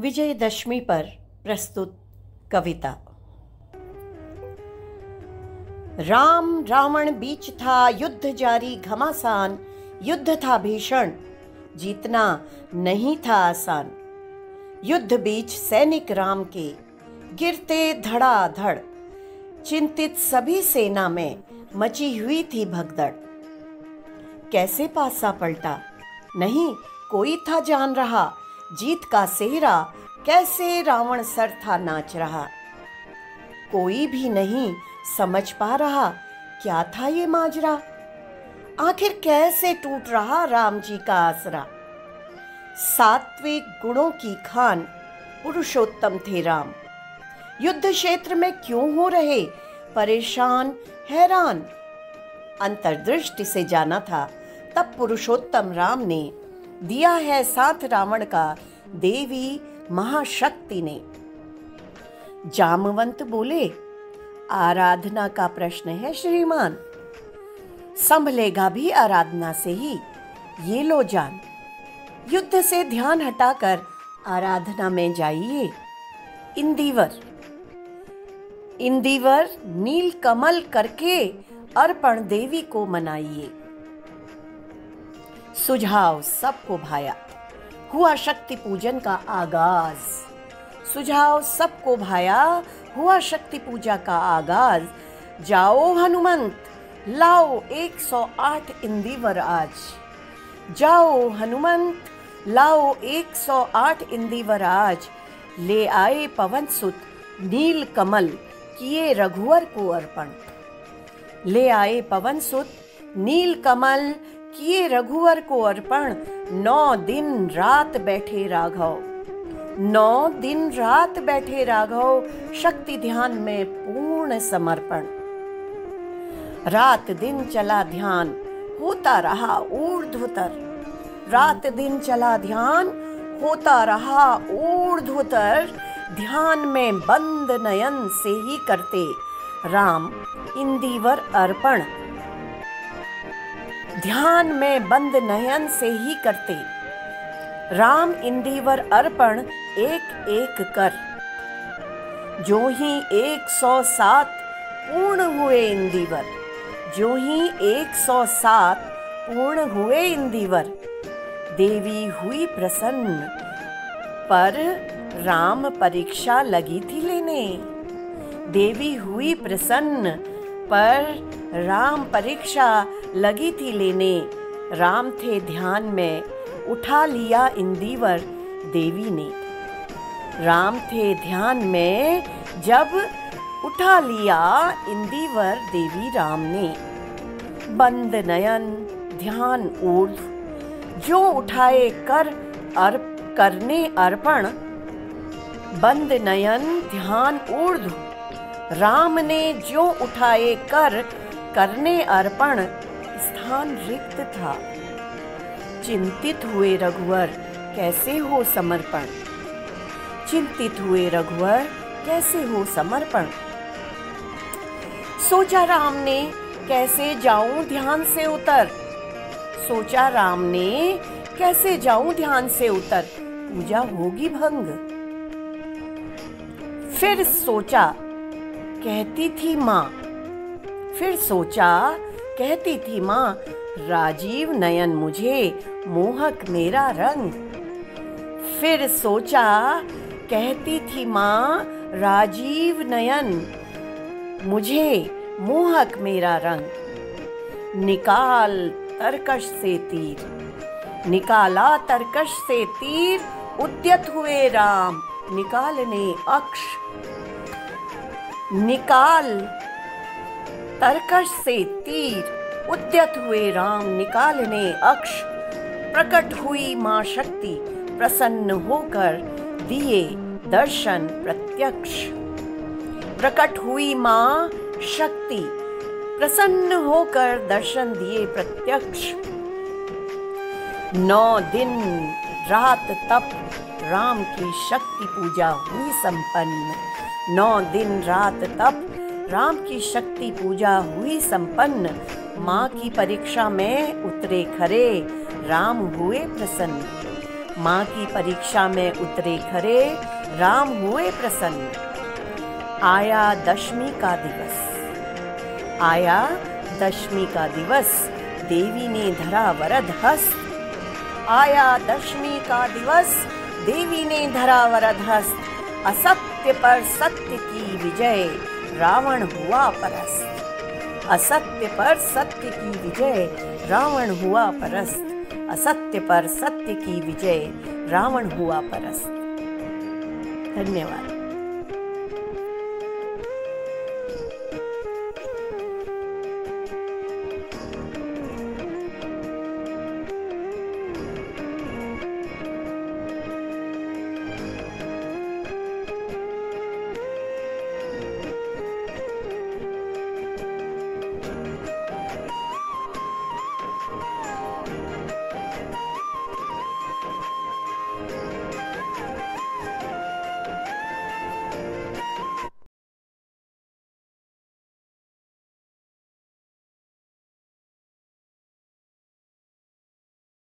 विजयदशमी पर प्रस्तुत कविता। राम रावण बीच था युद्ध जारी घमासान, युद्ध था भीषण जीतना नहीं था आसान। युद्ध बीच सैनिक राम के गिरते धड़ाधड़, चिंतित सभी सेना में मची हुई थी भगदड़। कैसे पासा पलटा नहीं कोई था जान रहा, जीत का सेहरा कैसे रावण सर था नाच रहा। कोई भी नहीं समझ पा रहा क्या था ये माजरा, आखिर कैसे टूट रहा राम जी का आसरा। सात्विक गुणों की खान पुरुषोत्तम थे राम, युद्ध क्षेत्र में क्यों हो रहे परेशान हैरान। अंतर्दृष्टि से जाना था तब पुरुषोत्तम राम ने, दिया है साथ रावण का देवी महाशक्ति ने। जामवंत बोले आराधना का प्रश्न है श्रीमान, संभलेगा भी आराधना से ही, ये लो जान। युद्ध से ध्यान हटाकर आराधना में जाइए। इंदिवर इंदिवर नील कमल करके अर्पण देवी को मनाइए। सुझाव सबको भाया, हुआ शक्ति पूजन का आगाज। सुझाव सबको भाया, हुआ शक्ति पूजा का आगाज। जाओ हनुमंत लाओ 108 इंदिवर आज। जाओ हनुमंत लाओ 108 इंदिवर आज। ले आए पवन सुत नील कमल किए रघुवर को अर्पण। ले आए पवन सुत नील कमल किए रघुवर को अर्पण। 9 दिन रात बैठे राघव, 9 दिन रात बैठे राघव, शक्ति ध्यान में पूर्ण समर्पण। रात दिन चला ध्यान होता रहा ऊर्ध्वतर। रात दिन चला ध्यान होता रहा ऊर्ध्वतर। ध्यान में बंद नयन से ही करते राम इंदिवर अर्पण। ध्यान में बंद नयन से ही करते राम इंदिवर अर्पण एक एक कर। जो ही 107 पूर्ण हुए इंदिवर, जो ही 107 पूर्ण हुए इंदिवर, देवी हुई प्रसन्न पर राम परीक्षा लगी थी लेने। देवी हुई प्रसन्न पर राम परीक्षा लगी थी लेने। राम थे ध्यान में उठा लिया इंदिवर देवी ने। राम थे ध्यान में जब उठा लिया इंदिवर देवी राम ने। बंद नयन ध्यान ऊर्ध्व, जो उठाए कर करने अर्पण। बंद नयन ध्यान ऊर्ध्व, राम ने जो उठाए कर करने अर्पण। स्थान रिक्त था, चिंतित हुए रघुवर कैसे हो समर्पण। चिंतित हुए रघुवर कैसे हो समर्पण। सोचा राम ने कैसे जाऊं ध्यान से उतर। सोचा राम ने कैसे जाऊं ध्यान से उतर, पूजा होगी भंग। फिर सोचा कहती थी माँ, फिर सोचा कहती थी माँ, राजीव नयन मुझे मोहक मेरा रंग। फिर सोचा कहती थी माँ, राजीव नयन मुझे मोहक मेरा रंग। निकाल तरकश से तीर, निकाला तरकश से तीर, उद्यत हुए राम निकालने अक्ष। निकाल तरकश से तीर, उद्यत हुए राम निकालने अक्ष। प्रकट हुई माँ शक्ति प्रसन्न होकर दिए दर्शन प्रत्यक्ष। प्रकट हुई माँ शक्ति प्रसन्न होकर दर्शन दिए प्रत्यक्ष। 9 दिन रात तप राम की शक्ति पूजा हुई संपन्न। 9 दिन रात तप राम की शक्ति पूजा हुई संपन्न। माँ की परीक्षा में उतरे खरे राम हुए प्रसन्न। माँ की परीक्षा में उतरे खरे, राम हुए प्रसन्न। आया दशमी का दिवस, आया दशमी का दिवस, देवी ने धरा वरद हस्त। आया दशमी का दिवस, देवी ने धरा वरद हस्त। असत्य पर सत्य की विजय, रावण हुआ परास्त। असत्य पर सत्य की विजय, रावण हुआ परास्त। असत्य पर सत्य की विजय, रावण हुआ परास्त। धन्यवाद।